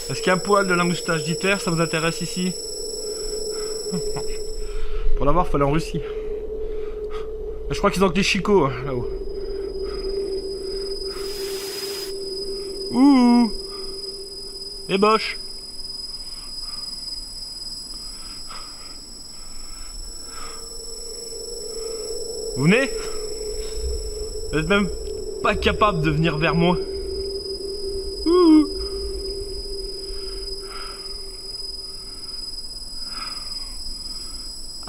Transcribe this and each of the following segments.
Est-ce qu'un poil de la moustache d'Hitler, ça vous intéresse ici? Pour l'avoir, il fallait en Russie. Je crois qu'ils ont que des chicots là-haut. Ouh! Les boches! Vous venez? Vous n'êtes même pas capable de venir vers moi. Ouh!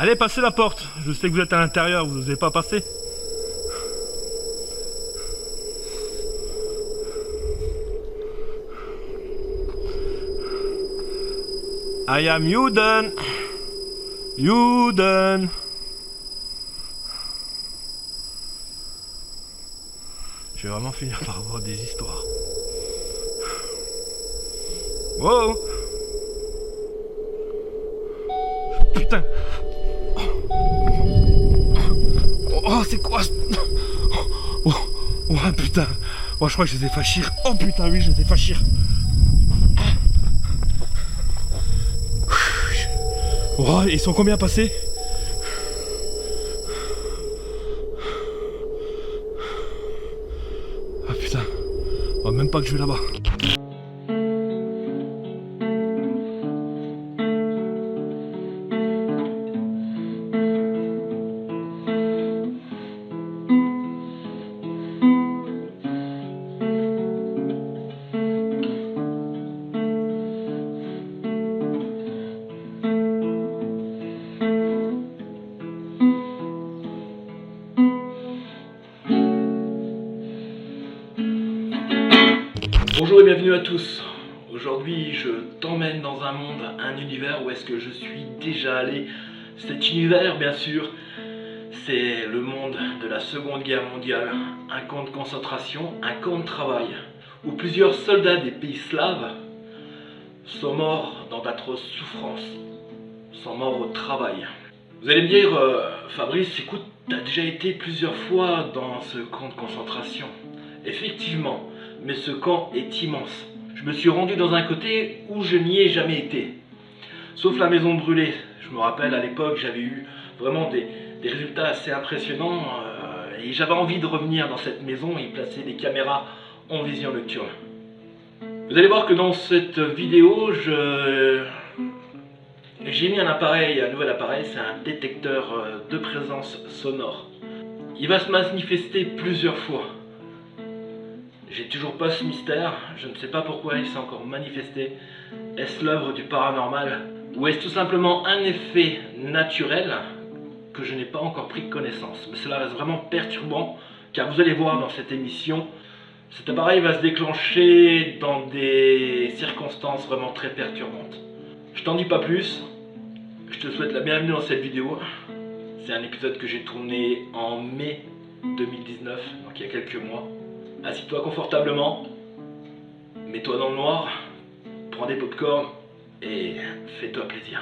Allez, passez la porte. Je sais que vous êtes à l'intérieur, vous n'osez pas passer. I am Juden. Juden. Je vais vraiment finir par avoir des histoires. Wow. Putain. Oh, c'est quoi? Oh, oh, putain. Oh, je crois que je les ai fait chier. Oh putain, oui, je les ai fait chier. Oh, ils sont combien passés? Ah putain. Oh, même pas que je vais là-bas. Bonjour et bienvenue à tous. Aujourd'hui je t'emmène dans un monde, un univers où est-ce que je suis déjà allé. Cet univers bien sûr, c'est le monde de la Seconde Guerre mondiale, un camp de concentration, un camp de travail, où plusieurs soldats des pays slaves sont morts dans d'atroces souffrances, sont morts au travail. Vous allez me dire, Fabrice, écoute, t'as déjà été plusieurs fois dans ce camp de concentration. Effectivement, mais ce camp est immense. Je me suis rendu dans un côté où je n'y ai jamais été. Sauf la maison brûlée. Je me rappelle à l'époque, j'avais eu vraiment des résultats assez impressionnants et j'avais envie de revenir dans cette maison et placer des caméras en vision nocturne. Vous allez voir que dans cette vidéo, j'ai mis un nouvel appareil, c'est un détecteur de présence sonore. Il va se manifester plusieurs fois. J'ai toujours pas ce mystère, je ne sais pas pourquoi il s'est encore manifesté. Est-ce l'œuvre du paranormal? Ou est-ce tout simplement un effet naturel que je n'ai pas encore pris connaissance? Mais cela reste vraiment perturbant, car vous allez voir dans cette émission, cet appareil va se déclencher dans des circonstances vraiment très perturbantes. Je t'en dis pas plus, je te souhaite la bienvenue dans cette vidéo. C'est un épisode que j'ai tourné en mai 2019, donc il y a quelques mois. Assis-toi confortablement, mets-toi dans le noir, prends des pop-corn et fais-toi plaisir.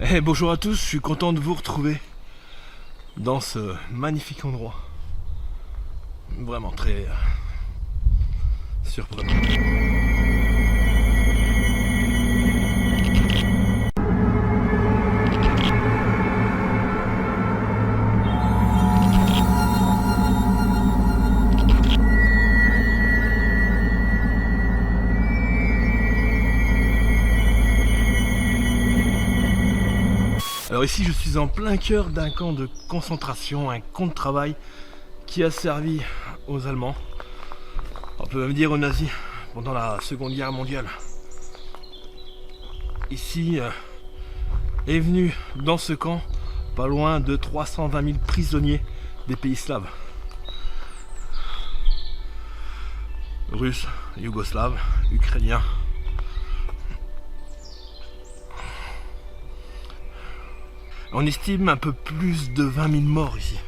Hey, bonjour à tous, je suis content de vous retrouver dans ce magnifique endroit, vraiment très surprenant. Alors ici je suis en plein cœur d'un camp de concentration, un camp de travail qui a servi aux Allemands, on peut même dire aux nazis, pendant la Seconde Guerre mondiale. Ici est venu dans ce camp pas loin de 320 000 prisonniers des pays slaves. Russes, Yougoslaves, Ukrainiens. On estime un peu plus de 20 000 morts ici.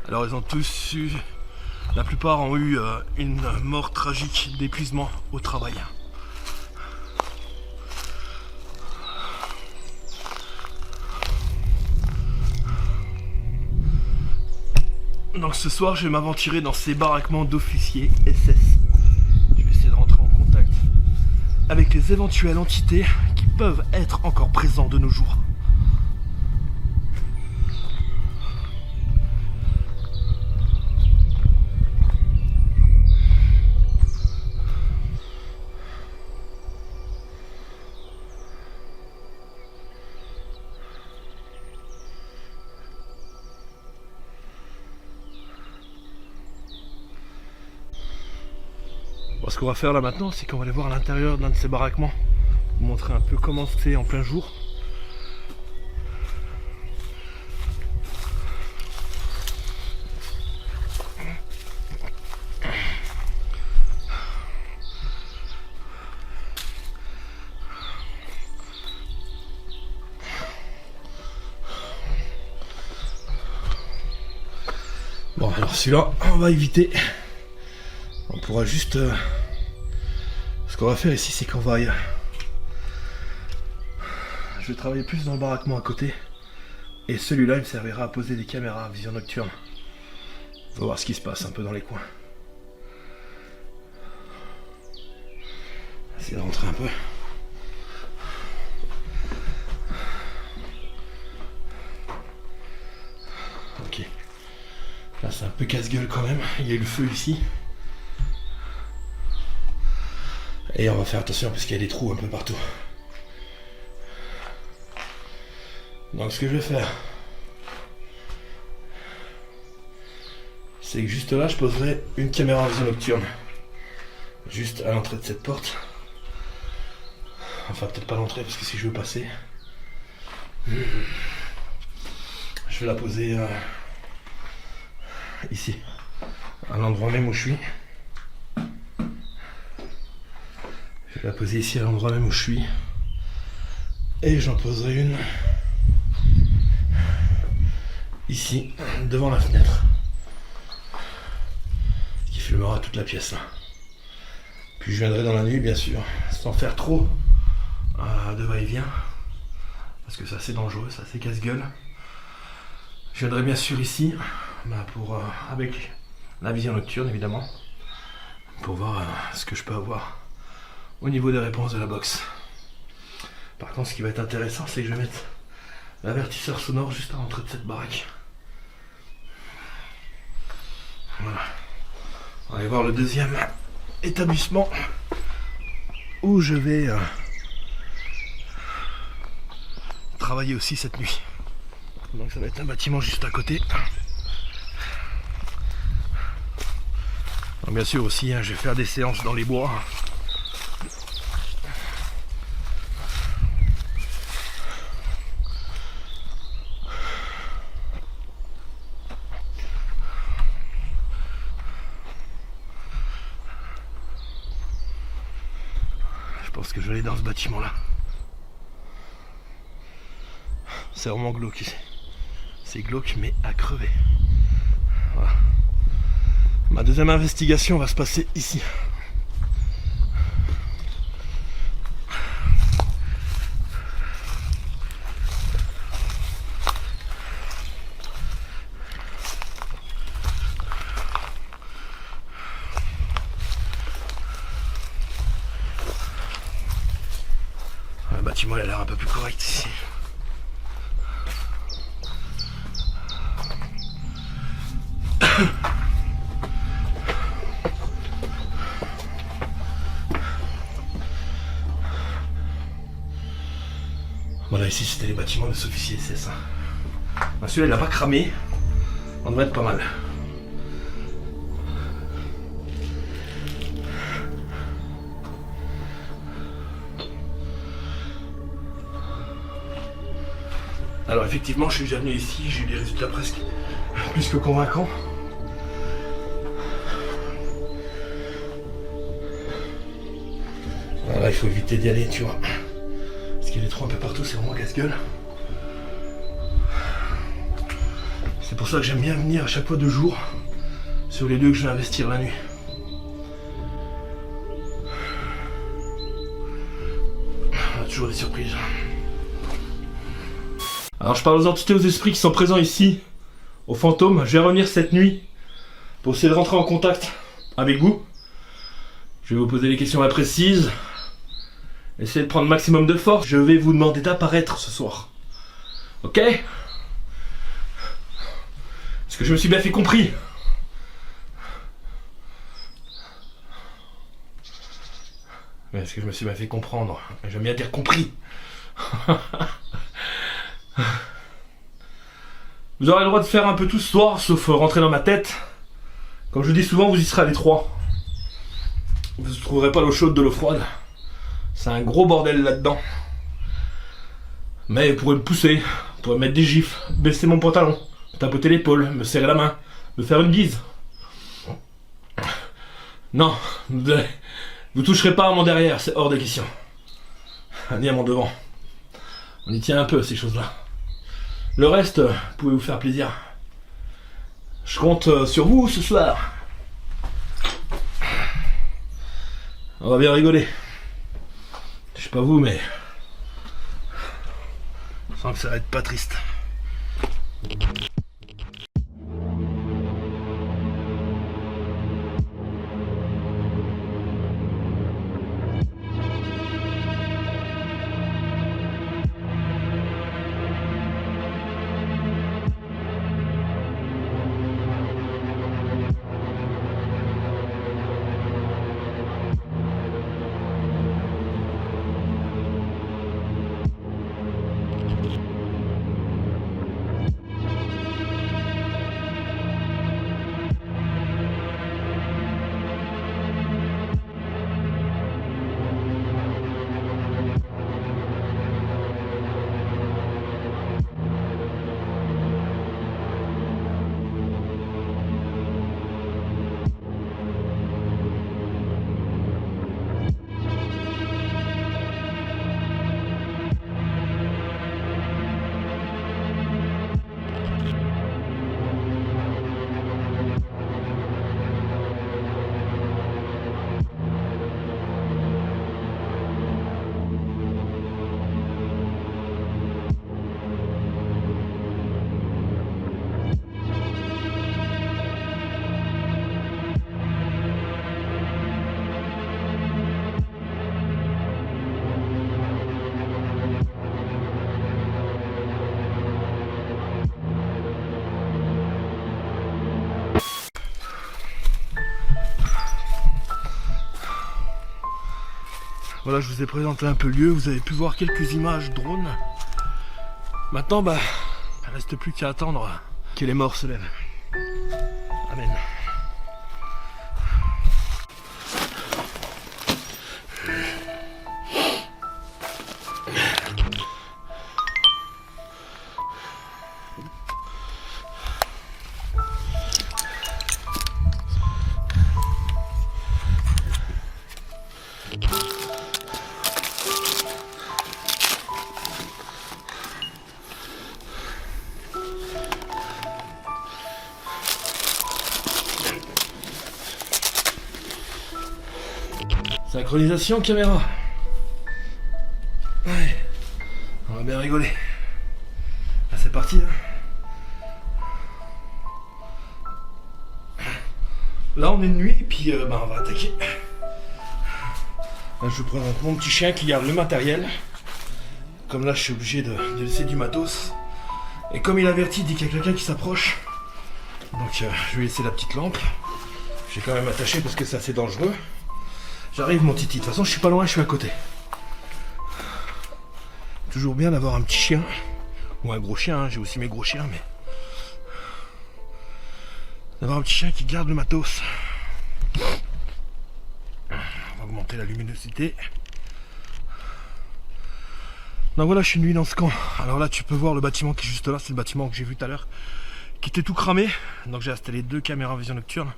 Alors ils ont tous eu, la plupart ont eu une mort tragique d'épuisement au travail. Donc ce soir je vais m'aventurer dans ces baraquements d'officiers SS. Je vais essayer de rentrer en contact avec les éventuelles entités qui peuvent être encore présentes de nos jours. Bon, ce qu'on va faire là maintenant, c'est qu'on va aller voir à l'intérieur d'un de ces baraquements, vous montrer un peu comment c'est en plein jour. Bon, alors celui-là, on va éviter. On pourra juste... Ce qu'on va faire ici, c'est qu'on va... Je vais travailler plus dans le baraquement à côté. Et celui-là, il me servira à poser des caméras à vision nocturne. On va voir ce qui se passe un peu dans les coins. On va essayer de rentrer un peu. Ok. Là, c'est un peu casse-gueule quand même. Il y a eu le feu ici. Et on va faire attention parce qu'il y a des trous un peu partout. Donc ce que je vais faire, c'est que juste là je poserai une caméra en vision nocturne. Juste à l'entrée de cette porte. Enfin peut-être pas l'entrée parce que si je veux passer, je vais la poser ici. À l'endroit même où je suis. Je vais la poser ici à l'endroit même où je suis. Et j'en poserai une ici, devant la fenêtre. Ce qui filmera toute la pièce là. Puis je viendrai dans la nuit bien sûr, sans faire trop de va-et-vient. Parce que c'est assez dangereux, c'est assez casse-gueule. Je viendrai bien sûr ici, pour, avec la vision nocturne évidemment. Pour voir ce que je peux avoir au niveau des réponses de la box. Par contre, ce qui va être intéressant, c'est que je vais mettre l'avertisseur sonore juste à l'entrée de cette baraque. Voilà. On va aller voir le deuxième établissement où je vais travailler aussi cette nuit. Donc ça va être un bâtiment juste à côté. Donc bien sûr aussi, je vais faire des séances dans les bois. Je pense que je vais aller dans ce bâtiment là. C'est vraiment glauque ici. C'est glauque mais à crever. Voilà. Ma deuxième investigation va se passer ici. Le bâtiment il a l'air un peu plus correct ici. Voilà, ici c'était les bâtiments des officiers SS. Celui-là il n'a pas cramé, on devrait être pas mal. Alors effectivement, je suis déjà venu ici, j'ai eu des résultats presque plus que convaincants. Voilà, il faut éviter d'y aller, tu vois. Parce qu'il y a des trous un peu partout, c'est vraiment casse-gueule. C'est pour ça que j'aime bien venir à chaque fois de jour sur les lieux que je vais investir la nuit. On a toujours des surprises. Alors je parle aux entités, aux esprits qui sont présents ici, aux fantômes. Je vais revenir cette nuit pour essayer de rentrer en contact avec vous. Je vais vous poser des questions précises. Essayez de prendre le maximum de force. Je vais vous demander d'apparaître ce soir. Ok? Est-ce que je me suis bien fait compris? Mais est-ce que je me suis bien fait comprendre? J'aime bien dire compris. Vous aurez le droit de faire un peu tout ce soir, sauf rentrer dans ma tête. Comme je dis souvent, vous y serez à l'étroit. Vous ne trouverez pas l'eau chaude de l'eau froide. C'est un gros bordel là-dedans. Mais vous pourrez me pousser, vous pourrez me mettre des gifles, baisser mon pantalon, me tapoter l'épaule, me serrer la main, me faire une bise. Non, vous toucherez pas à mon derrière, c'est hors de question. Ni à mon devant. On y tient un peu, ces choses-là. Le reste, vous pouvez vous faire plaisir. Je compte sur vous ce soir. On va bien rigoler. Je sais pas vous, mais je sens que ça va être pas triste. Voilà, je vous ai présenté un peu le lieu, vous avez pu voir quelques images drone. Maintenant, il ne reste plus qu'à attendre que les morts se lèvent. Amen. Synchronisation caméra. Ouais. On va bien rigoler. Ah, c'est parti. Là on est de nuit et puis on va attaquer. Là, je présente mon petit chien qui garde le matériel. Comme là je suis obligé de laisser du matos. Et comme il avertit, il dit qu'il y a quelqu'un qui s'approche. Donc je vais laisser la petite lampe. J'ai quand même attaché parce que c'est assez dangereux. J'arrive mon titi, de toute façon je suis pas loin, je suis à côté. Toujours bien d'avoir un petit chien. Ou un gros chien, hein. J'ai aussi mes gros chiens, mais d'avoir un petit chien qui garde le matos. On va augmenter la luminosité. Donc voilà, je suis nuit dans ce camp. Alors là tu peux voir le bâtiment qui est juste là, c'est le bâtiment que j'ai vu tout à l'heure, qui était tout cramé. Donc j'ai installé 2 caméras vision nocturne.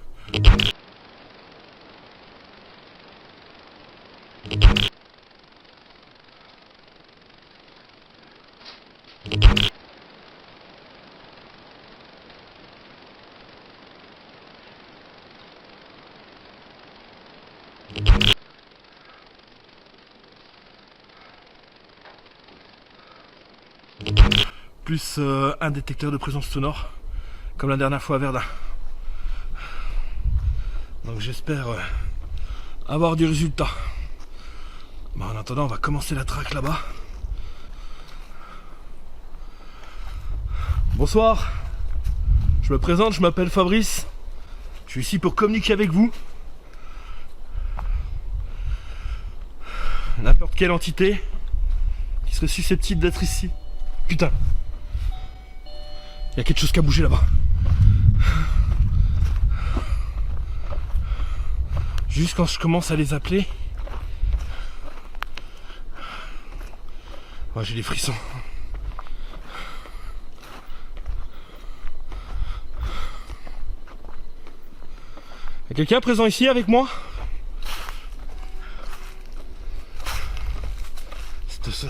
Plus un détecteur de présence sonore, comme la dernière fois à Verdun. Donc j'espère avoir du résultat. Bon, en attendant, on va commencer la traque là-bas. Bonsoir, je me présente, je m'appelle Fabrice. Je suis ici pour communiquer avec vous. N'importe quelle entité qui serait susceptible d'être ici. Putain, il y a quelque chose qui a bougé là-bas. Juste quand je commence à les appeler, ouais, j'ai des frissons. Il y a quelqu'un présent ici avec moi? C'est ça.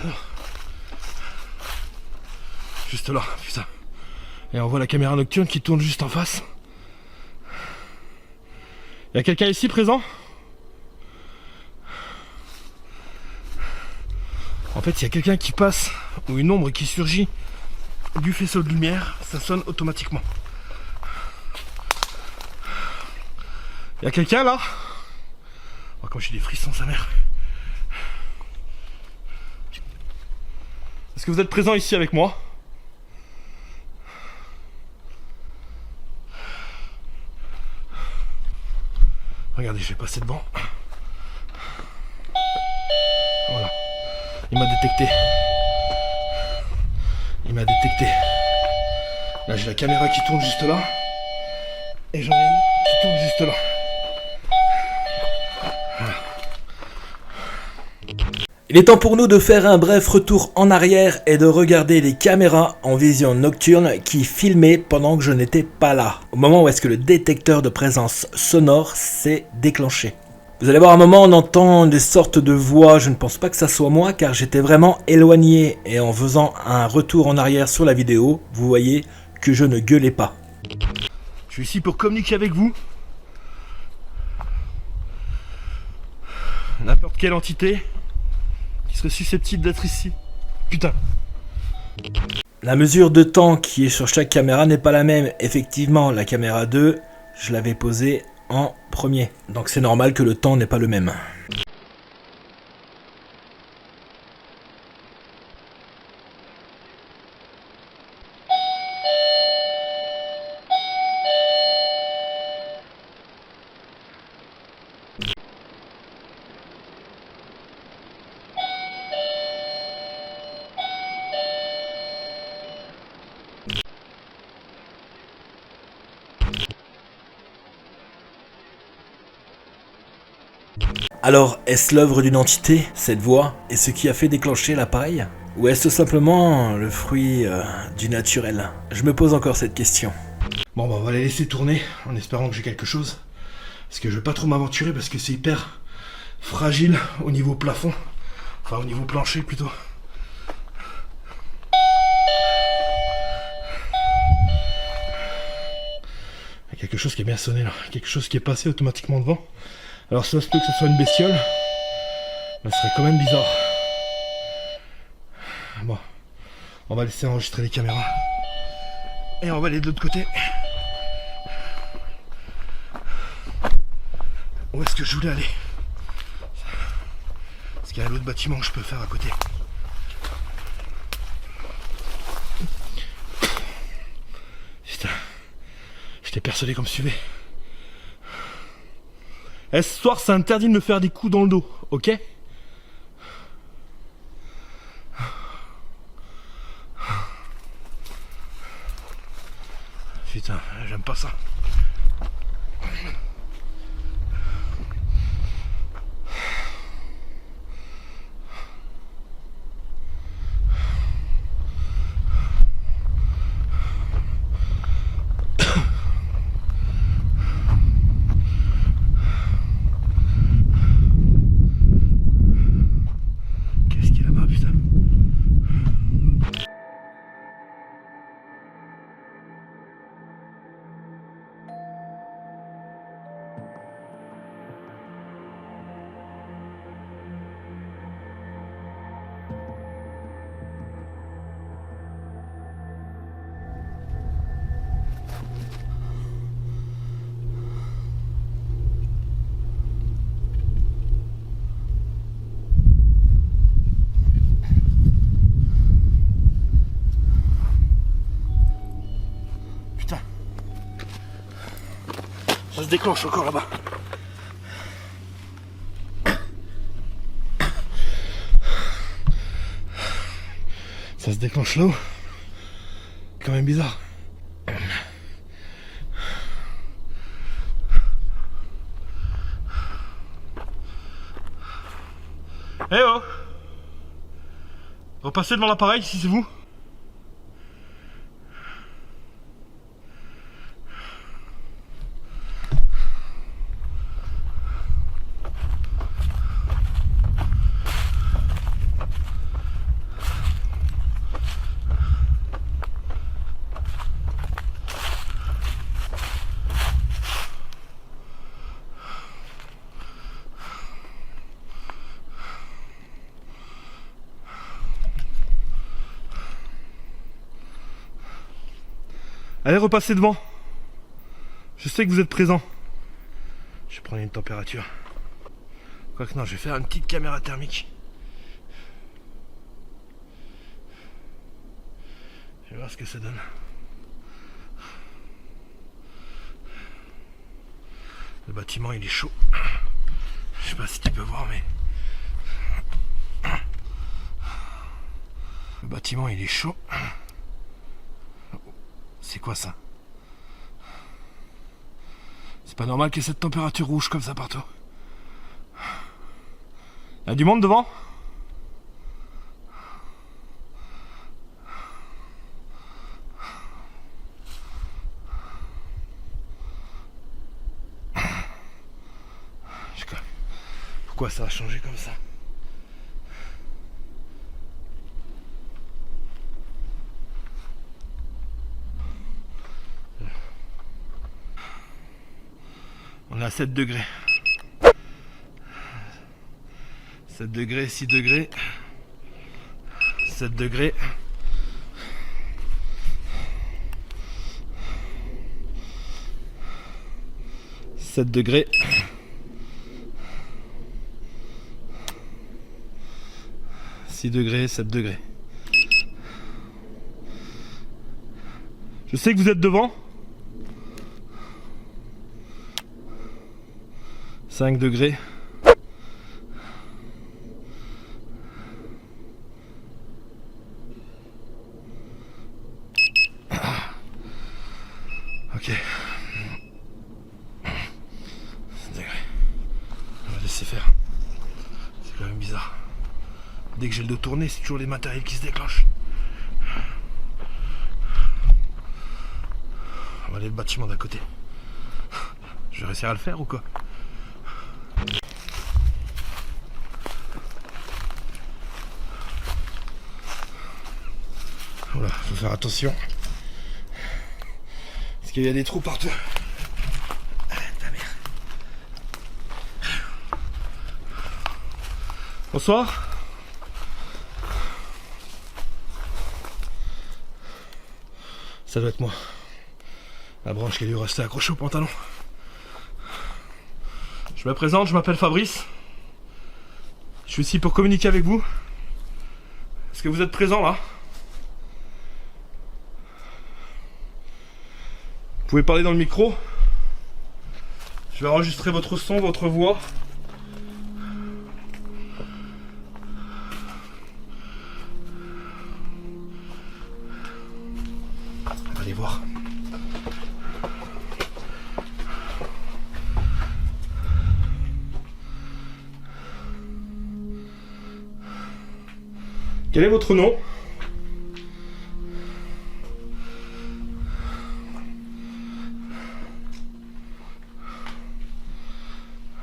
Juste là, putain. Et on voit la caméra nocturne qui tourne juste en face. Il y a quelqu'un ici présent? En fait, il y a quelqu'un qui passe ou une ombre qui surgit du faisceau de lumière, ça sonne automatiquement. Il y a quelqu'un là? Oh, comme j'ai des frissons, sa mère. Est-ce que vous êtes présent ici avec moi? Regardez, je vais passer devant. Voilà. Il m'a détecté. Il m'a détecté. Là, j'ai la caméra qui tourne juste là. Et j'en ai une qui tourne juste là. Voilà. Il est temps pour nous de faire un bref retour en arrière et de regarder les caméras en vision nocturne qui filmaient pendant que je n'étais pas là, au moment où est-ce que le détecteur de présence sonore s'est déclenché. Vous allez voir, à un moment on entend des sortes de voix, je ne pense pas que ça soit moi car j'étais vraiment éloigné et en faisant un retour en arrière sur la vidéo, vous voyez que je ne gueulais pas. Je suis ici pour communiquer avec vous. N'importe quelle entité qui serait susceptible d'être ici. Putain. La mesure de temps qui est sur chaque caméra n'est pas la même. Effectivement, la caméra 2, je l'avais posée en premier. Donc c'est normal que le temps n'est pas le même. Alors, est-ce l'œuvre d'une entité, cette voix, et ce qui a fait déclencher l'appareil? Ou est-ce tout simplement le fruit du naturel? Je me pose encore cette question. Bon, bah, on va les laisser tourner en espérant que j'ai quelque chose. Parce que je vais pas trop m'aventurer parce que c'est hyper fragile au niveau plafond. Enfin, au niveau plancher plutôt. Il y a quelque chose qui a bien sonné là. Quelque chose qui est passé automatiquement devant. Alors ça se peut que ce soit une bestiole, mais ce serait quand même bizarre. Bon, on va laisser enregistrer les caméras. Et on va aller de l'autre côté. Où est-ce que je voulais aller? Est-ce qu'il y a un autre bâtiment que je peux faire à côté? Putain, j'étais persuadé qu'on me suivait. Ce soir, c'est interdit de me faire des coups dans le dos, ok? Putain, j'aime pas ça. Ça se déclenche encore là-bas. Ça se déclenche là-haut. Quand même bizarre. Eh oh! Repassez devant l'appareil si c'est vous. Allez, repassez devant. Je sais que vous êtes présent. Je vais prendre une température. Quoique non, je vais faire une petite caméra thermique. Je vais voir ce que ça donne. Le bâtiment il est chaud. Je sais pas si tu peux voir mais... Le bâtiment il est chaud. C'est quoi ça? C'est pas normal qu'il y ait cette température rouge comme ça partout. Il y a du monde devant? Pourquoi ça a changé comme ça? On est à 7 degrés. 7 degrés, 6 degrés. 7 degrés. « 7 degrés. 6 degrés, 7 degrés. Je sais que vous êtes devant. 5 degrés. Ok. 7 degrés. On va laisser faire. C'est quand même bizarre. Dès que j'ai le dos tourné, c'est toujours les matériels qui se déclenchent. On va aller le bâtiment d'à côté. Je vais réussir à le faire ou quoi? Voilà, faut faire attention. Parce qu'il y a des trous partout. Ah, ta mère. Bonsoir. Ça doit être moi. La branche qui a dû rester accrochée au pantalon. Je me présente, je m'appelle Fabrice. Je suis ici pour communiquer avec vous. Est-ce que vous êtes présent là? Vous pouvez parler dans le micro. Je vais enregistrer votre son, votre voix. On va aller voir. Quel est votre nom?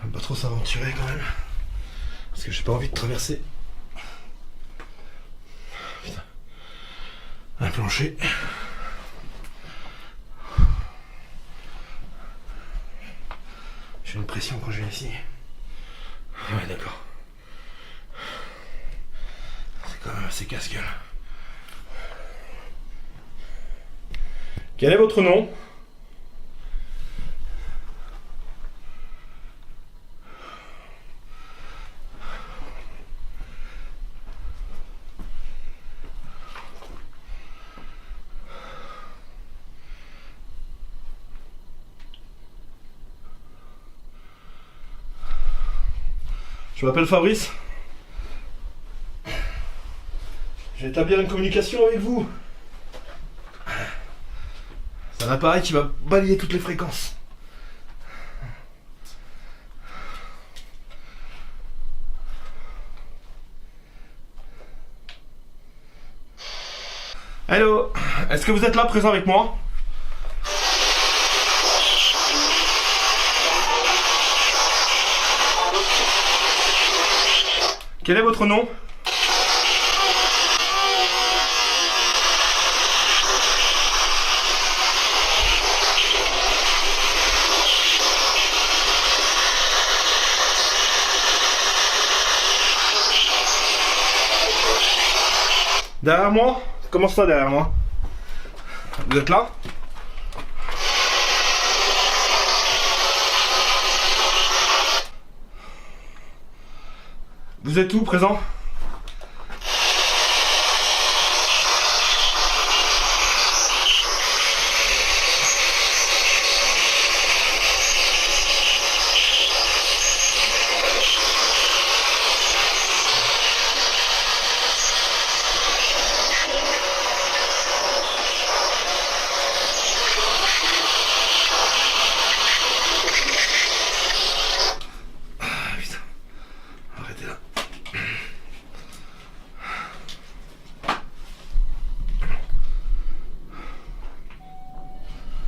On va pas trop s'aventurer quand même. Parce que j'ai pas envie de traverser. Putain. Un plancher. J'ai une pression quand je viens ici. Ouais, d'accord. C'est quand même assez casse-gueule. Quel est votre nom? Je m'appelle Fabrice. Je vais établir une communication avec vous. C'est un appareil qui va balayer toutes les fréquences. Hello, est-ce que vous êtes là présent avec moi? Quel est votre nom? Derrière moi? Comment ça derrière moi? Vous êtes là? Vous êtes où présent?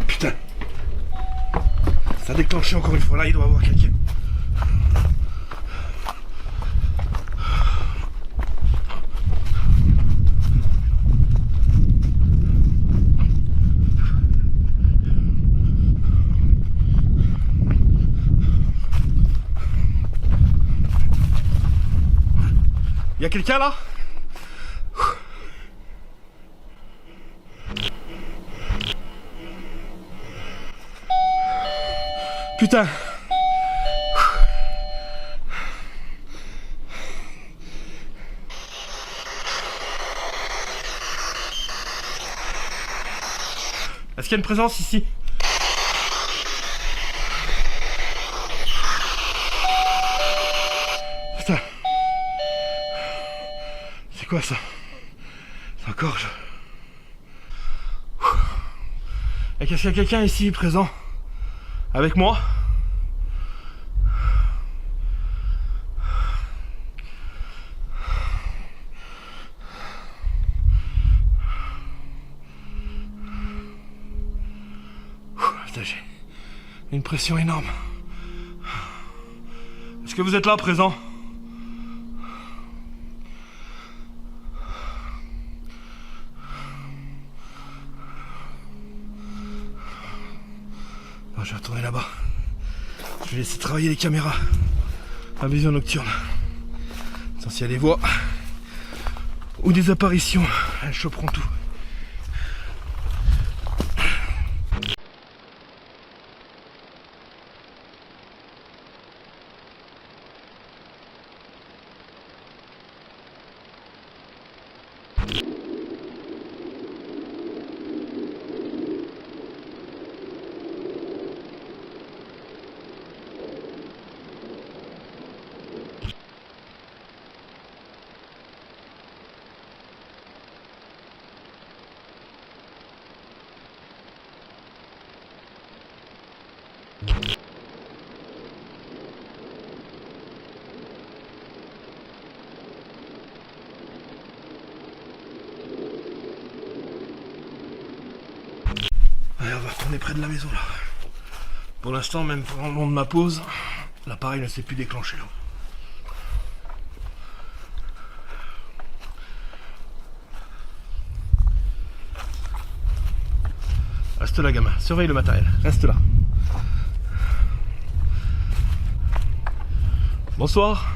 Putain. Ça a déclenché encore une fois. Là, il doit y avoir quelqu'un. Il y a quelqu'un là? Putain. Est-ce qu'il y a une présence ici? Putain. C'est quoi ça? C'est encore... Est-ce qu'il y a quelqu'un ici présent? Avec moi? Putain, j'ai une pression énorme. Est-ce que vous êtes là présent? Bon, je vais retourner là-bas. Je vais laisser travailler les caméras à vision nocturne. Sans s'il y a des voix ou des apparitions, elles choperont tout. Allez, on va retourner près de la maison là. Pour l'instant, même pendant le long de ma pause, l'appareil ne s'est plus déclenché. Reste là, gamin. Surveille le matériel. Reste là. Bonsoir.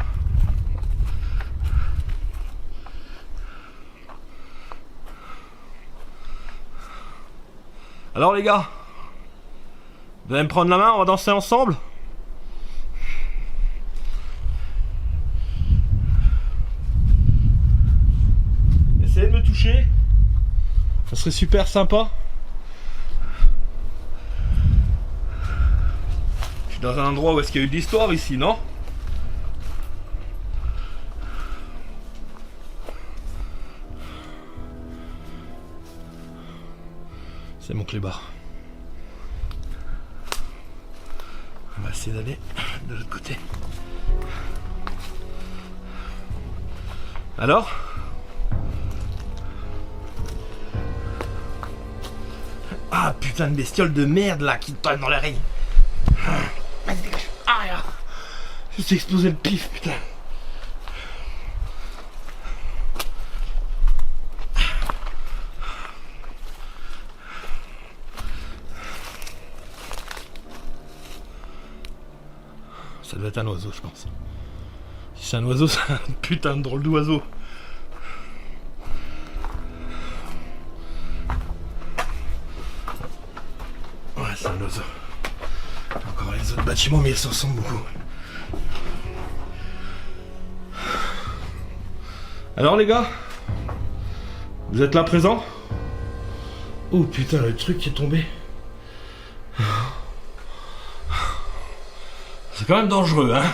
Alors les gars, vous allez me prendre la main, on va danser ensemble? Essayez de me toucher, ça serait super sympa. Je suis dans un endroit où est-ce qu'il y a eu de l'histoire ici, non? clébard. On va essayer d'aller de l'autre côté. Alors ? Ah putain de bestiole de merde là qui te tonne dans l'oreille. Ah là. Je suis explosé le pif putain. Ça doit être un oiseau je pense. Si c'est un oiseau c'est un putain de drôle d'oiseau. Ouais c'est un oiseau. Encore les autres bâtiments mais ils s'en ressemblent beaucoup. Alors les gars, vous êtes là présents? Oh putain le truc qui est tombé. C'est quand même dangereux hein.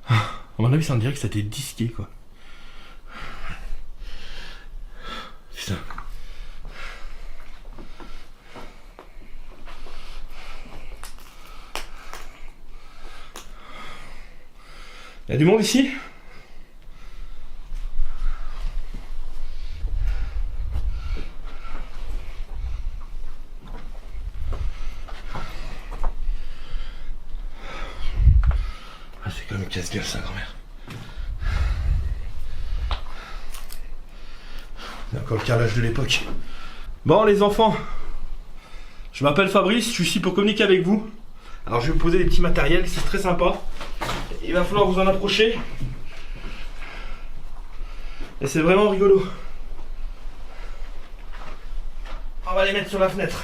À mon avis ça me dirait que ça t'est disqué quoi. Putain. Il y a du monde ici? Ah, c'est quand même casse-gueule ça grand-mère. Il y a encore le carrelage de l'époque. Bon les enfants, je m'appelle Fabrice, je suis ici pour communiquer avec vous. Alors je vais vous poser des petits matériels, c'est très sympa. Il va falloir vous en approcher. Et c'est vraiment rigolo. On va les mettre sur la fenêtre.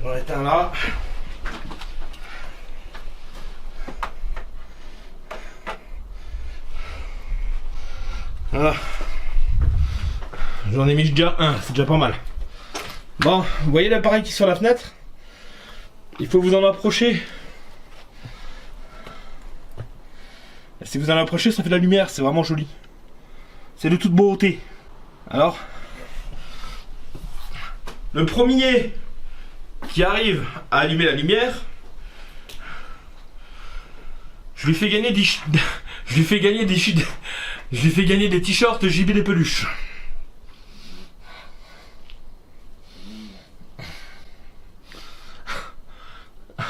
J'en ai un là. Voilà. J'en ai mis déjà un, c'est déjà pas mal. Bon, vous voyez l'appareil qui est sur la fenêtre? Il faut vous en approcher. Et si vous en approchez, ça fait de la lumière, c'est vraiment joli. C'est de toute beauté. Alors, le premier qui arrive à allumer la lumière, je lui fais gagner des t-shirts JB des peluches.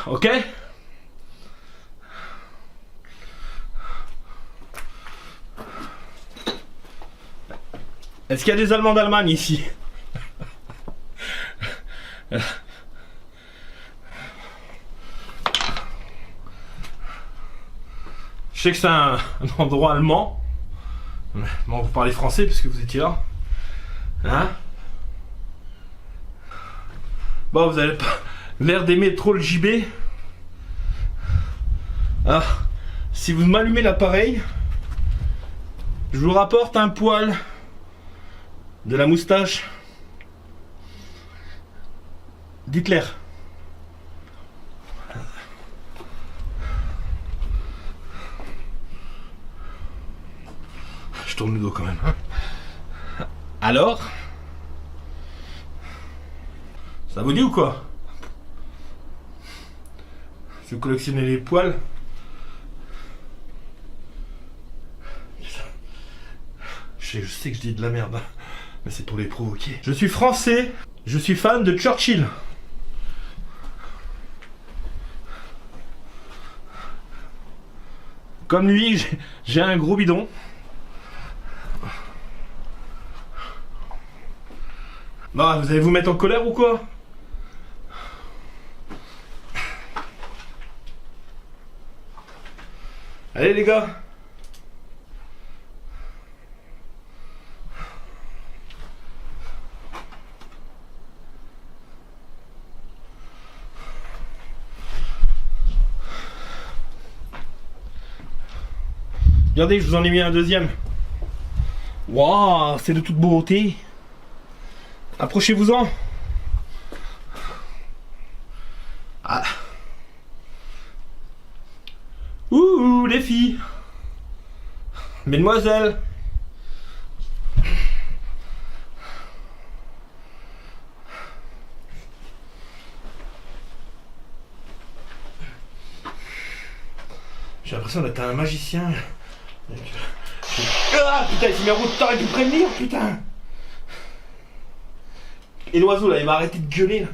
Ok? Est-ce qu'il y a des Allemands d'Allemagne ici? Je sais que c'est un endroit allemand. Bon, vous parlez français parce que vous étiez là. Hein? Bon, vous avez pas l'air d'aimer trop le JB. Ah, si vous m'allumez l'appareil, je vous rapporte un poil de la moustache d'Hitler. Je tourne le dos quand même. Alors, ça vous dit ou quoi? Si vous collectionnez les poils. Je sais que je dis de la merde, mais c'est pour les provoquer. Je suis français, je suis fan de Churchill. Comme lui, j'ai un gros bidon. Bah, vous allez vous mettre en colère ou quoi? Allez les gars. Regardez, je vous en ai mis un deuxième. Waouh, c'est de toute beauté. Approchez-vous-en. Ah. Ouh, les filles. Mesdemoiselles. J'ai l'impression d'être un magicien. Ah putain, il s'est mis en route, t'aurais pu prévenir, putain. Et l'oiseau là, il va arrêter de gueuler là.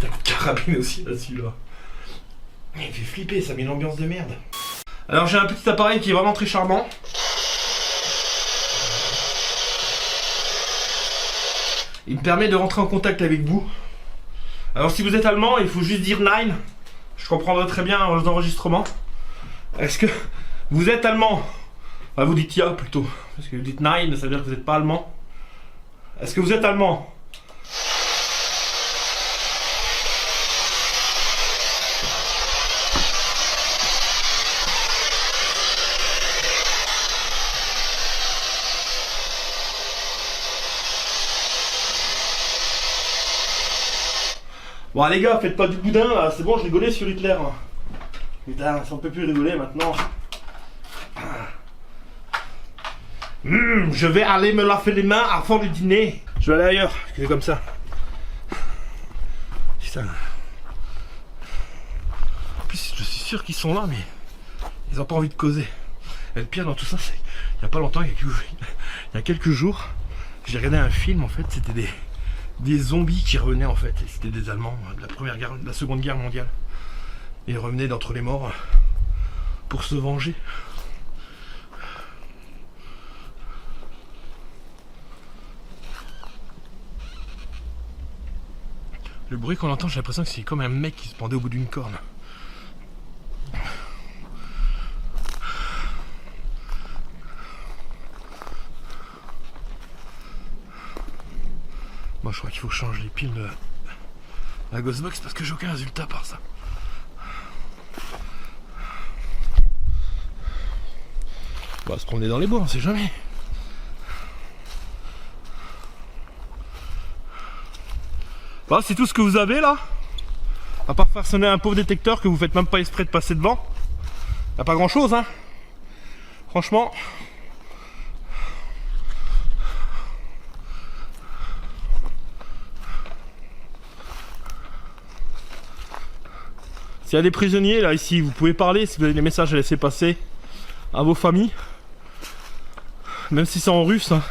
T'as un coup de carabine aussi là-dessus là. Il fait flipper, ça met une ambiance de merde. Alors j'ai un petit appareil qui est vraiment très charmant. Il me permet de rentrer en contact avec vous. Alors si vous êtes allemand, il faut juste dire Nein. Je comprendrai très bien aux enregistrements. Est-ce que vous êtes allemand? Enfin, vous dites ja plutôt. Parce que vous dites Nein, ça veut dire que vous n'êtes pas allemand. Est-ce que vous êtes allemand? Bon les gars, faites pas du boudin là, c'est bon, je rigolais sur Hitler. Hein. Putain, on peut plus rigoler maintenant. Je vais aller me laver les mains avant le dîner. Je vais aller ailleurs, parce que c'est comme ça. Putain. En plus, je suis sûr qu'ils sont là, mais ils ont pas envie de causer. Et le pire dans tout ça, c'est il y a pas longtemps, il y a quelques jours, j'ai regardé un film en fait, c'était des zombies qui revenaient en fait, et c'était des Allemands de la Seconde Guerre mondiale. Et ils revenaient d'entre les morts pour se venger. Le bruit qu'on entend, j'ai l'impression que c'est comme un mec qui se pendait au bout d'une corde. Moi je crois qu'il faut que je change les piles de la Ghostbox parce que j'ai aucun résultat par ça. On va se promener dans les bois, on sait jamais. Bon, c'est tout ce que vous avez là. À part faire sonner un pauvre détecteur que vous faites même pas exprès de passer devant. Y a pas grand chose hein. Franchement. S'il y a des prisonniers là ici, vous pouvez parler si vous avez des messages à laisser passer à vos familles. Même si c'est en russe. Hein.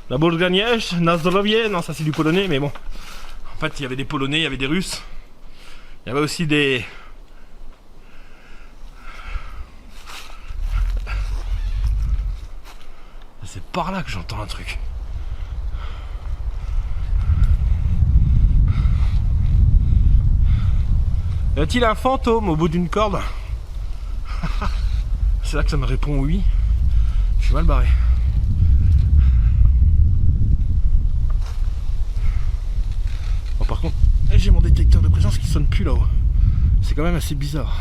La Bolganièche, Nazdrovie, non ça c'est du polonais mais bon. En fait il y avait des polonais, il y avait des russes. Il y avait aussi des... C'est par là que j'entends un truc. Y a-t-il un fantôme au bout d'une corde? C'est là que ça me répond oui. Je suis mal barré. Bon, par contre, j'ai mon détecteur de présence qui sonne plus là-haut. C'est quand même assez bizarre.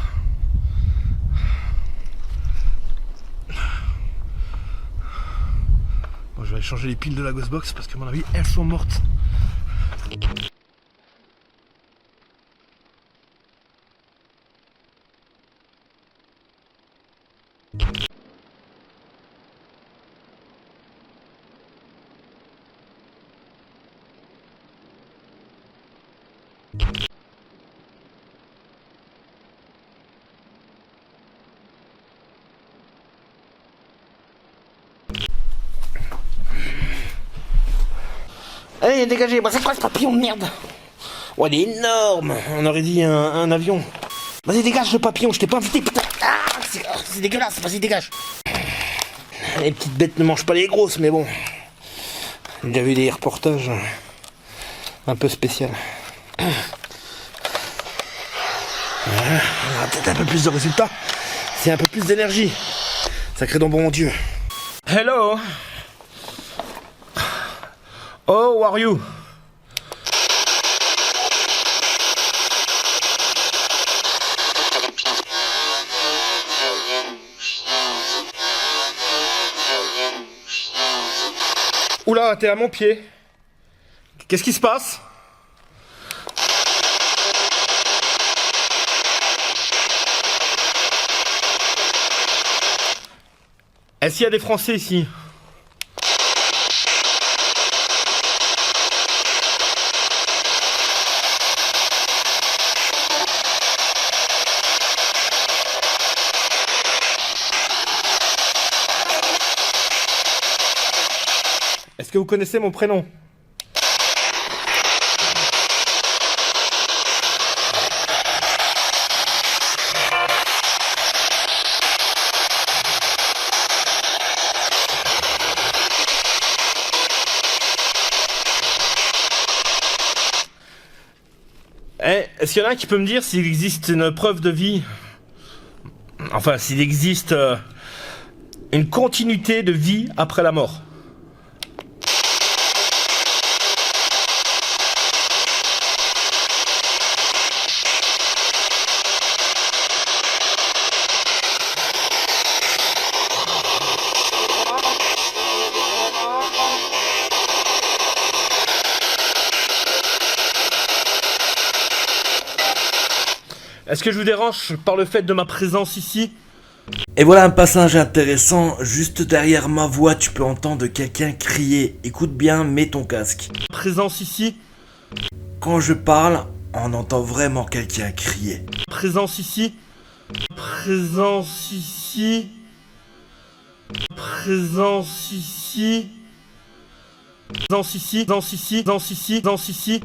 Bon, je vais aller changer les piles de la Ghostbox parce qu'à mon avis, elles sont mortes. Allez, dégagez, bah, c'est quoi ce papillon de merde? Oh, il est énorme. On aurait dit un avion. Vas-y, dégage le papillon, je t'ai pas invité, putain. Ah, c'est dégueulasse, vas-y, dégage. Les petites bêtes ne mangent pas les grosses, mais bon. J'ai déjà vu des reportages un peu spéciaux. Voilà, on aura peut-être un peu plus de résultats. C'est un peu plus d'énergie. Sacré don bon Dieu. Hello. Oh, how are you? Oula, t'es à mon pied. Qu'est-ce qui se passe? Est-ce qu'il y a des Français ici? que vous connaissez mon prénom? Est-ce qu'il y en a un qui peut me dire s'il existe une preuve de vie? Enfin, s'il existe une continuité de vie après la mort? Est-ce que je vous dérange par le fait de ma présence ici? Et voilà un passage intéressant, juste derrière ma voix tu peux entendre quelqu'un crier. Écoute bien, mets ton casque. Présence ici? Quand je parle, on entend vraiment quelqu'un crier. Présence ici? Présence ici? Présence ici? Présence ici? Présence ici? Présence ici? Présence ici?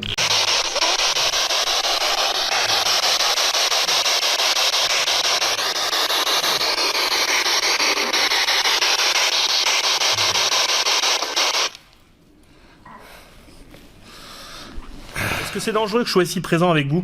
Est-ce que c'est dangereux que je sois ici présent avec vous?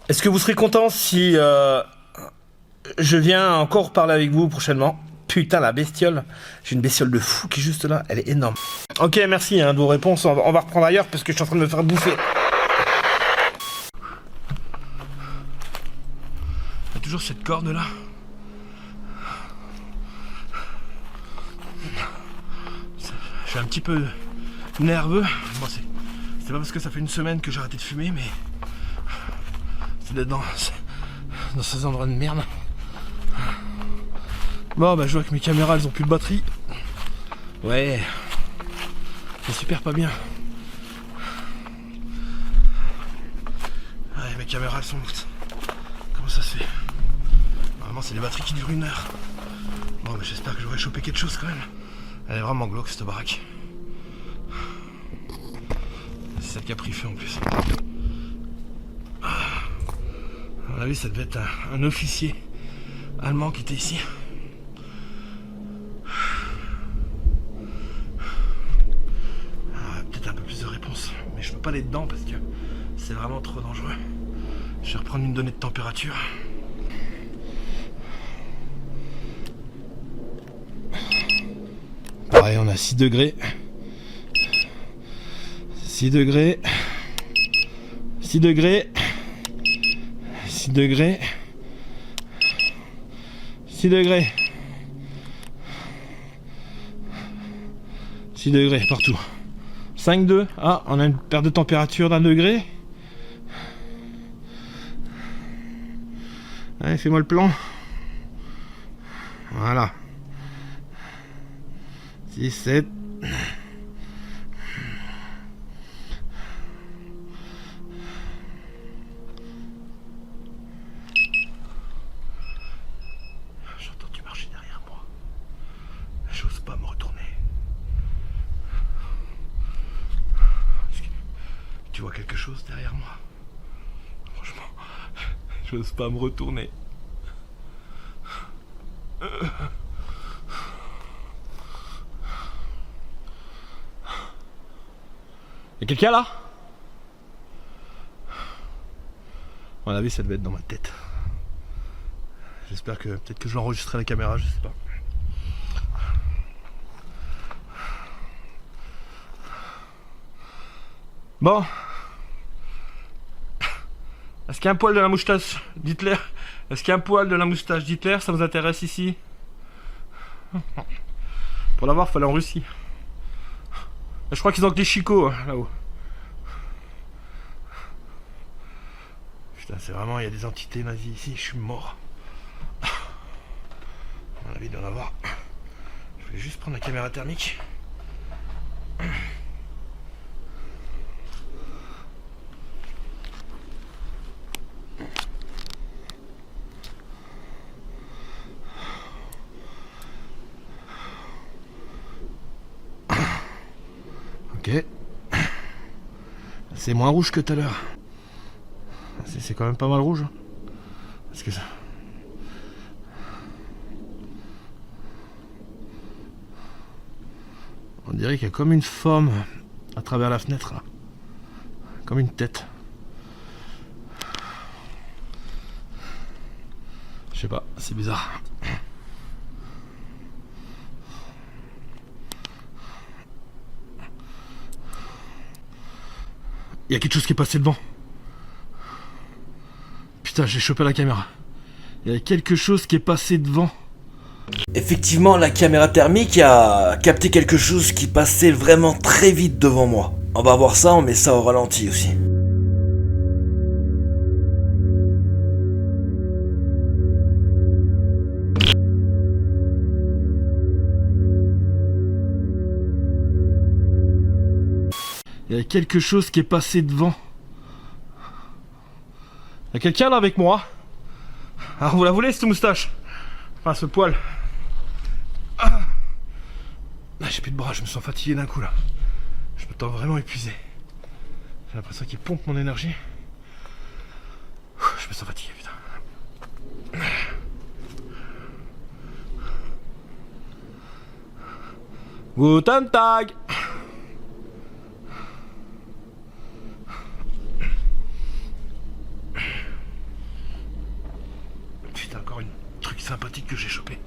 Est-ce que vous serez content si je viens encore parler avec vous prochainement? Putain, la bestiole. J'ai une bestiole de fou qui est juste là. Elle est énorme. Ok, merci de vos réponses. On va reprendre ailleurs parce que je suis en train de me faire bouffer. Il y a toujours cette corde là. Je suis un petit peu nerveux. Bon, c'est pas parce que ça fait une semaine que j'ai arrêté de fumer, mais c'est d'être dans ces endroits de merde. Bon, bah je vois que mes caméras elles ont plus de batterie. Ouais, c'est super pas bien. Ouais, mes caméras elles sont mortes. Comment ça se fait? Normalement c'est les batteries qui durent 1 heure. Bon, bah j'espère que j'aurai chopé quelque chose quand même. Elle est vraiment glauque cette baraque. C'est celle qui a pris feu en plus. À mon avis, ça devait être un officier allemand qui était ici. Peut-être un peu plus de réponses, mais je peux pas aller dedans parce que c'est vraiment trop dangereux. Je vais reprendre une donnée de température. Pareil, on a 6 degrés. 6 degrés. 6 degrés. 6 degrés. 6 degrés. 6 degrés partout. 5,2. Ah, on a une perte de température d'1 degré. Allez, fais-moi le plan. Voilà. 6, 7. J'ai entendu marcher derrière moi. J'ose pas me retourner. Tu vois quelque chose derrière moi? Franchement, j'ose pas me retourner. Y'a quelqu'un là? À mon avis, ça devait être dans ma tête. J'espère que peut-être que je vais enregistrer la caméra, je sais pas. Bon. Est-ce qu'il y a un poil de la moustache d'Hitler? Est-ce qu'il y a un poil de la moustache d'Hitler? Ça vous intéresse ici? Pour l'avoir, il fallait en Russie. Je crois qu'ils ont que des chicots là-haut. Putain, c'est vraiment, il y a des entités nazies ici, je suis mort. On a envie d'en avoir. Je vais juste prendre la caméra thermique. Ok. C'est moins rouge que tout à l'heure. C'est quand même pas mal rouge. Parce que ça... On dirait qu'il y a comme une forme à travers la fenêtre là. Comme une tête. Je sais pas, c'est bizarre. Il y a quelque chose qui est passé devant. Putain, j'ai chopé la caméra. Il y a quelque chose qui est passé devant. Effectivement, la caméra thermique a capté quelque chose qui passait vraiment très vite devant moi. On va voir ça, on met ça au ralenti aussi. Il y a quelque chose qui est passé devant. Il y a quelqu'un là avec moi. Alors vous la voulez cette moustache? Enfin ce poil. Ah, j'ai plus de bras, je me sens fatigué d'un coup là. Je me sens vraiment épuisé. J'ai l'impression qu'il pompe mon énergie. Je me sens fatigué, putain. Guten Tag. Putain, encore une truc sympathique que j'ai chopé.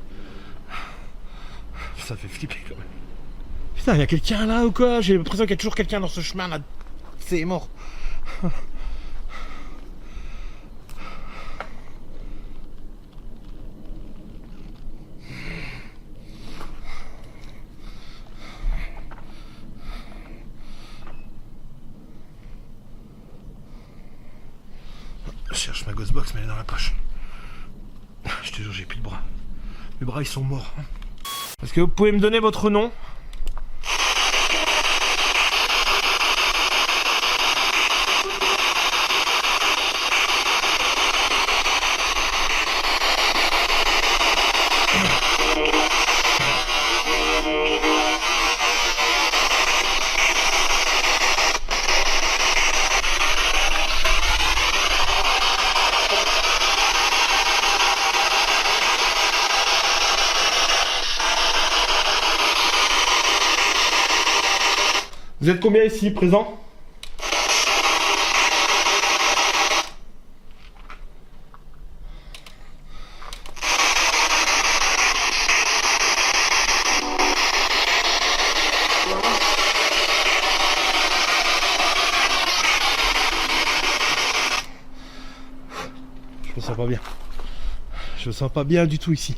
Ça fait flipper quand même. Putain, y'a quelqu'un là ou quoi? J'ai l'impression qu'il y a toujours quelqu'un dans ce chemin là. C'est mort. Je cherche ma Ghostbox mais elle est dans la poche. Je te jure, j'ai plus de bras. Mes bras ils sont morts. Est-ce que vous pouvez me donner votre nom? Vous êtes combien ici présents? Je me sens pas bien. Je me sens pas bien du tout ici.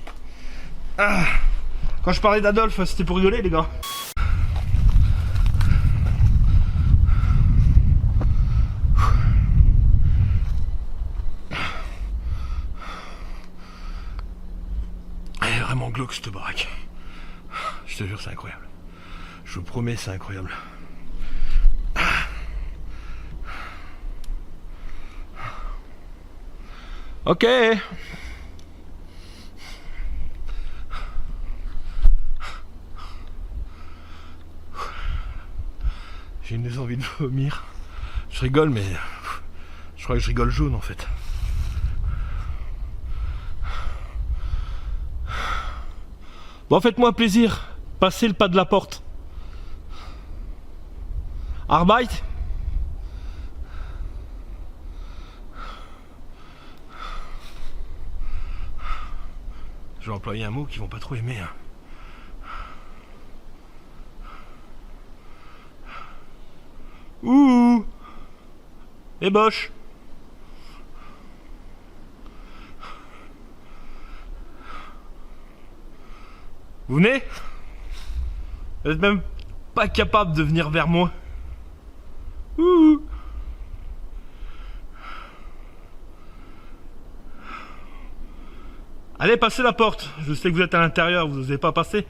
Ah, quand je parlais d'Adolphe, c'était pour rigoler les gars. Vraiment glauque cette baraque. Je te jure, c'est incroyable. Je vous promets, c'est incroyable. Ok. J'ai une envie de vomir. Je rigole, mais je crois que je rigole jaune en fait. Bon, faites-moi plaisir, passez le pas de la porte. Arbeit. Je vais employer un mot qu'ils vont pas trop aimer. Hein. Ouh. Et boche. Vous venez? Vous êtes même pas capable de venir vers moi. Ouh. Allez, passez la porte. Je sais que vous êtes à l'intérieur, vous n'osez pas passer.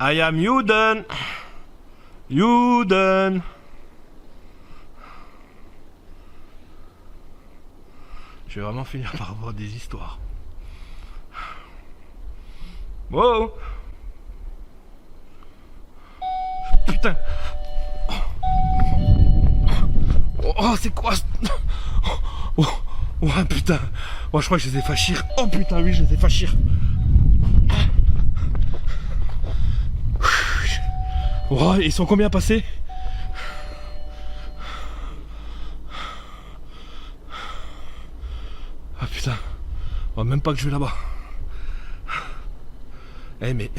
I am Yuden. Yuden. Je vais vraiment finir par avoir des histoires. Wow. Putain. Oh, c'est quoi oh, putain. Oh, je crois que je les ai fait chier. Oh putain, oui, je les ai fait chier. Oh, ils sont combien passés? Ah putain. Oh, même pas que je vais là-bas. Mais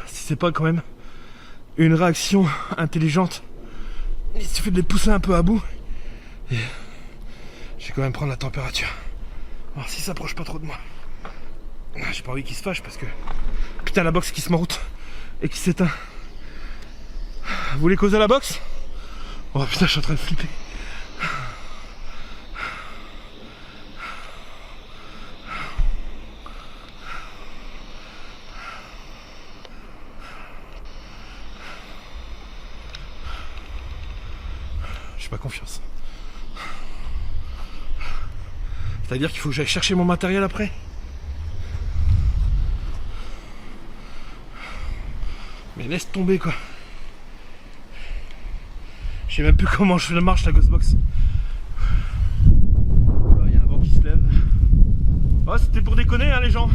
si c'est pas quand même une réaction intelligente, il suffit de les pousser un peu à bout et je vais quand même prendre la température. Alors s'ils s'approchent pas trop de moi. J'ai pas envie qu'ils se fâchent parce que putain, la box qui se met en route et qui s'éteint. Vous voulez causer la box? Oh putain, je suis en train de flipper. J'ai pas confiance. C'est-à-dire qu'il faut que j'aille chercher mon matériel après. Mais laisse tomber quoi. Je sais même plus comment je marche la Ghostbox. Voilà, il y a un vent qui se lève. Oh, c'était pour déconner hein les gens.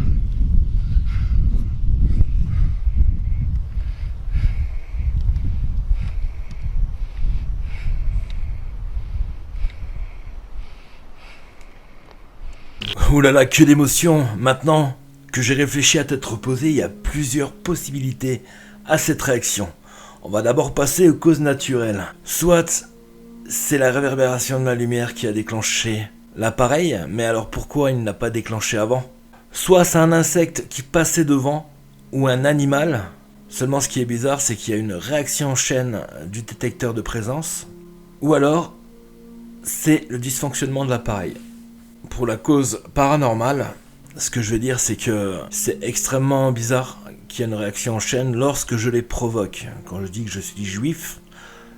Ouh là là, que d'émotion. Maintenant que j'ai réfléchi à tête reposée, il y a plusieurs possibilités à cette réaction. On va d'abord passer aux causes naturelles. Soit c'est la réverbération de la lumière qui a déclenché l'appareil, mais alors pourquoi il ne l'a pas déclenché avant? Soit c'est un insecte qui passait devant, ou un animal. Seulement ce qui est bizarre, c'est qu'il y a une réaction en chaîne du détecteur de présence. Ou alors, c'est le dysfonctionnement de l'appareil. Pour la cause paranormale, ce que je vais dire, c'est que c'est extrêmement bizarre qu'il y ait une réaction en chaîne lorsque je les provoque. Quand je dis que je suis juif,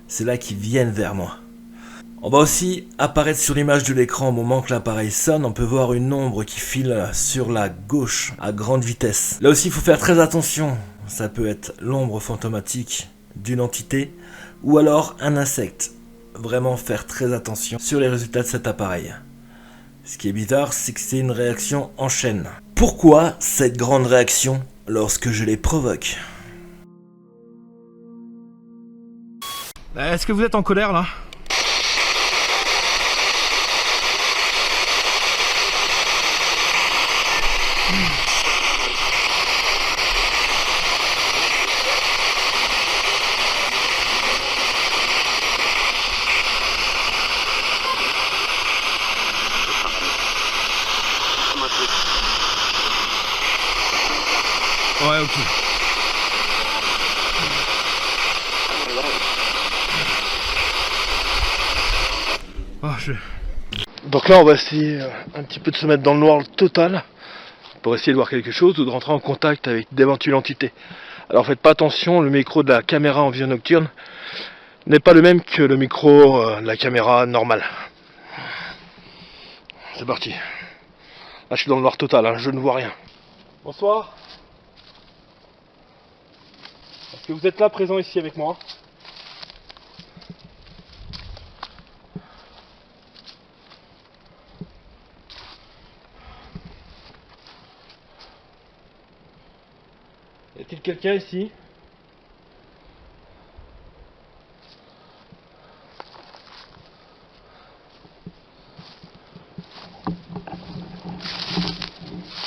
c'est là qu'ils viennent vers moi. On va aussi apparaître sur l'image de l'écran au moment que l'appareil sonne. On peut voir une ombre qui file sur la gauche à grande vitesse. Là aussi, il faut faire très attention. Ça peut être l'ombre fantomatique d'une entité ou alors un insecte. Vraiment faire très attention sur les résultats de cet appareil. Ce qui est bizarre, c'est que c'est une réaction en chaîne. Pourquoi cette grande réaction lorsque je les provoque? Est-ce que vous êtes en colère là? Ouais, ok. Donc là, on va essayer un petit peu de se mettre dans le noir total pour essayer de voir quelque chose ou de rentrer en contact avec d'éventuelles entités. Alors faites pas attention, le micro de la caméra en vision nocturne n'est pas le même que le micro de la caméra normale. C'est parti. Là, je suis dans le noir total, hein, je ne vois rien. Bonsoir. Est-ce que vous êtes là, présent ici avec moi? Y a-t-il quelqu'un ici?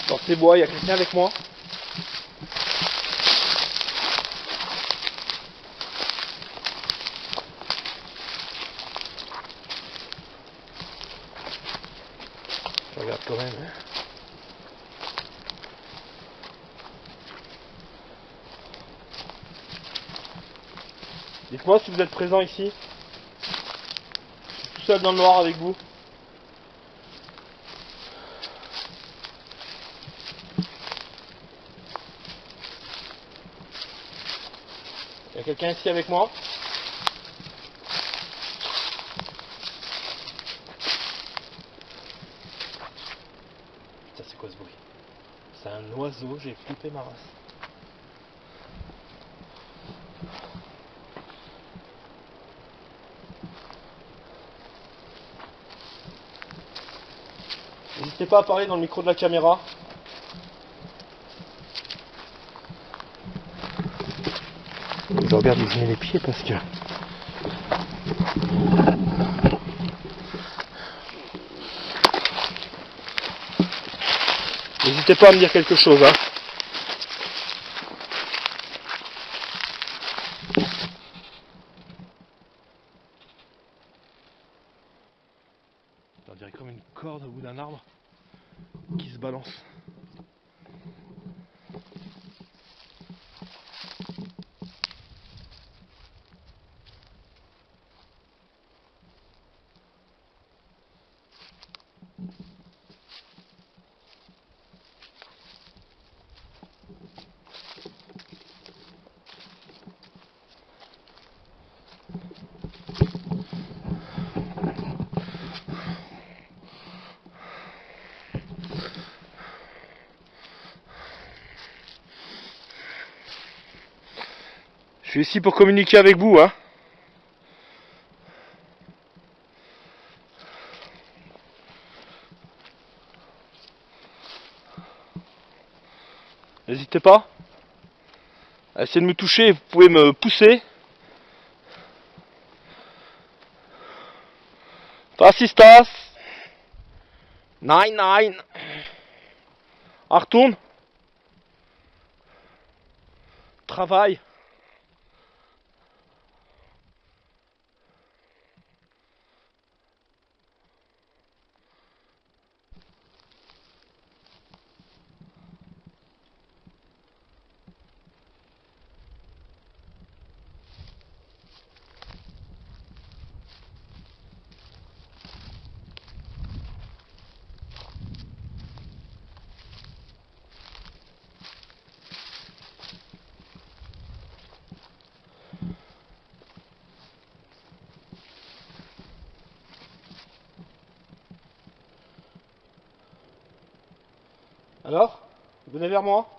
Dans ces bois, il y a quelqu'un avec moi? quand même. Dites-moi si vous êtes présent ici. Je suis tout seul dans le noir avec vous. Il y a quelqu'un ici avec moi? Putain, c'est quoi ce bruit? C'est un oiseau, j'ai flippé ma race. N'hésitez pas à parler dans le micro de la caméra. Je regarde où je mets les pieds parce que... N'hésitez pas à me dire quelque chose, hein. On dirait comme une corde au bout d'un arbre qui se balance. Je suis ici pour communiquer avec vous, hein. N'hésitez pas à essayer de me toucher, vous pouvez me pousser. Fascistas 9-9. Retourne. Travail. Alors, venez vers moi.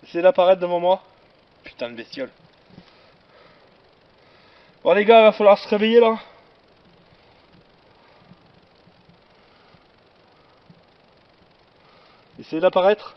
Essayez d'apparaître devant moi. Putain de bestiole. Bon les gars, il va falloir se réveiller là. Essayez d'apparaître.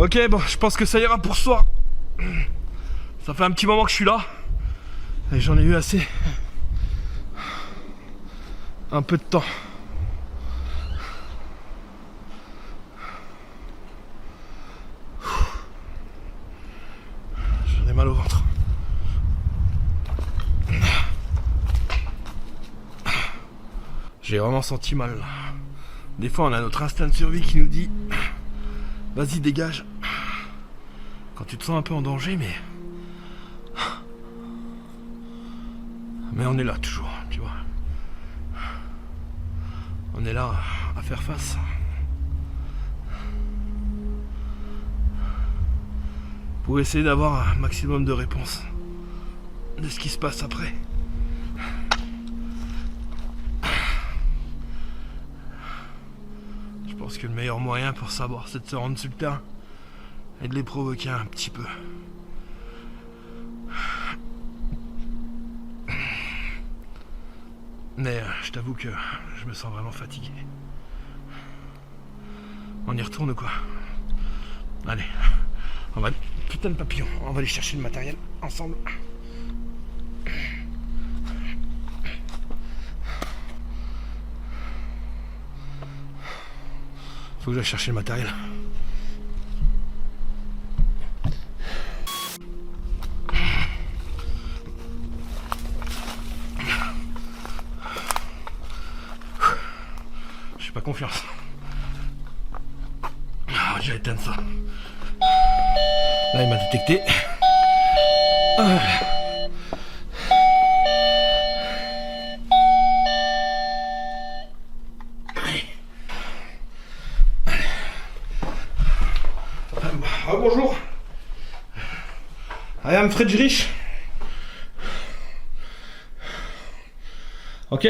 Ok, bon, je pense que ça ira pour ce soir. Ça fait un petit moment que je suis là. Et j'en ai eu assez. Un peu de temps. J'en ai mal au ventre. J'ai vraiment senti mal. Des fois on a notre instinct de survie qui nous dit vas-y dégage. Quand tu te sens un peu en danger, mais on est là toujours, tu vois. On est là à faire face. Pour essayer d'avoir un maximum de réponses de ce qui se passe après. Je pense que le meilleur moyen pour savoir, c'est de se rendre sur le terrain. et de les provoquer un petit peu. Mais je t'avoue que je me sens vraiment fatigué. On y retourne ou quoi? Allez, on va... Putain de papillon, on va aller chercher le matériel ensemble. Faut que j'aille chercher le matériel. J'ai pas confiance. Ah, j'ai éteint ça. Là, il m'a détecté. Ah. Ah, bonjour. I am Friedrich. Ok.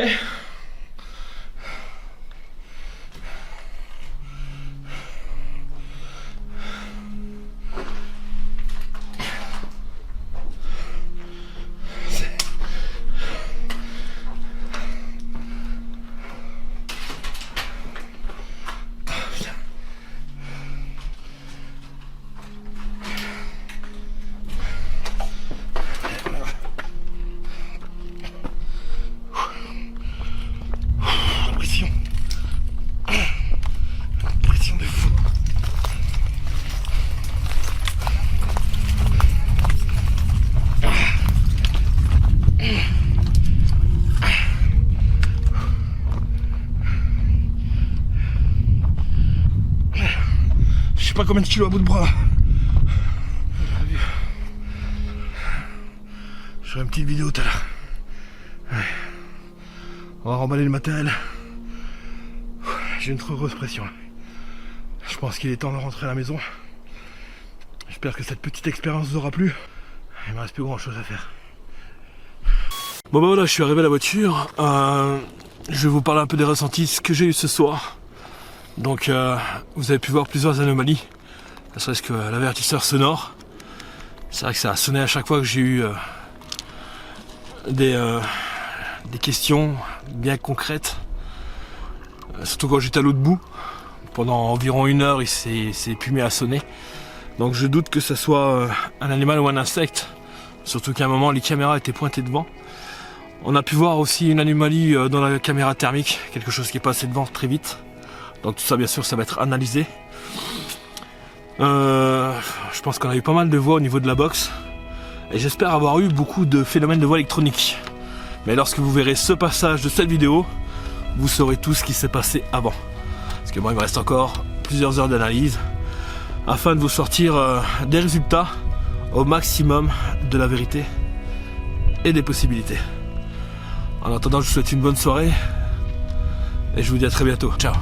Pas combien de kilos à bout de bras. Je ferai une petite vidéo tout à l'heure. Ouais. On va remballer le matériel. J'ai une trop grosse pression. Je pense qu'il est temps de rentrer à la maison. J'espère que cette petite expérience vous aura plu. Il me reste plus grand chose à faire. Bon bah voilà, je suis arrivé à la voiture. Je vais vous parler un peu des ressentis, ce que j'ai eu ce soir. Donc vous avez pu voir plusieurs anomalies, ne serait-ce que l'avertisseur sonore. C'est vrai que ça a sonné à chaque fois que j'ai eu des questions bien concrètes, surtout quand j'étais à l'autre bout. Pendant environ 1 heure il s'est plus mis à sonner, donc je doute que ce soit un animal ou un insecte, surtout qu'à un moment les caméras étaient pointées devant. On a pu voir aussi une anomalie dans la caméra thermique, quelque chose qui est passé devant très vite. Donc tout ça bien sûr ça va être analysé. Je pense qu'on a eu pas mal de voix au niveau de la box. Et j'espère avoir eu beaucoup de phénomènes de voix électroniques. Mais lorsque vous verrez ce passage de cette vidéo, vous saurez tout ce qui s'est passé avant. Parce que moi il me reste encore plusieurs heures d'analyse afin de vous sortir des résultats au maximum de la vérité et des possibilités. En attendant, je vous souhaite une bonne soirée et je vous dis à très bientôt. Ciao.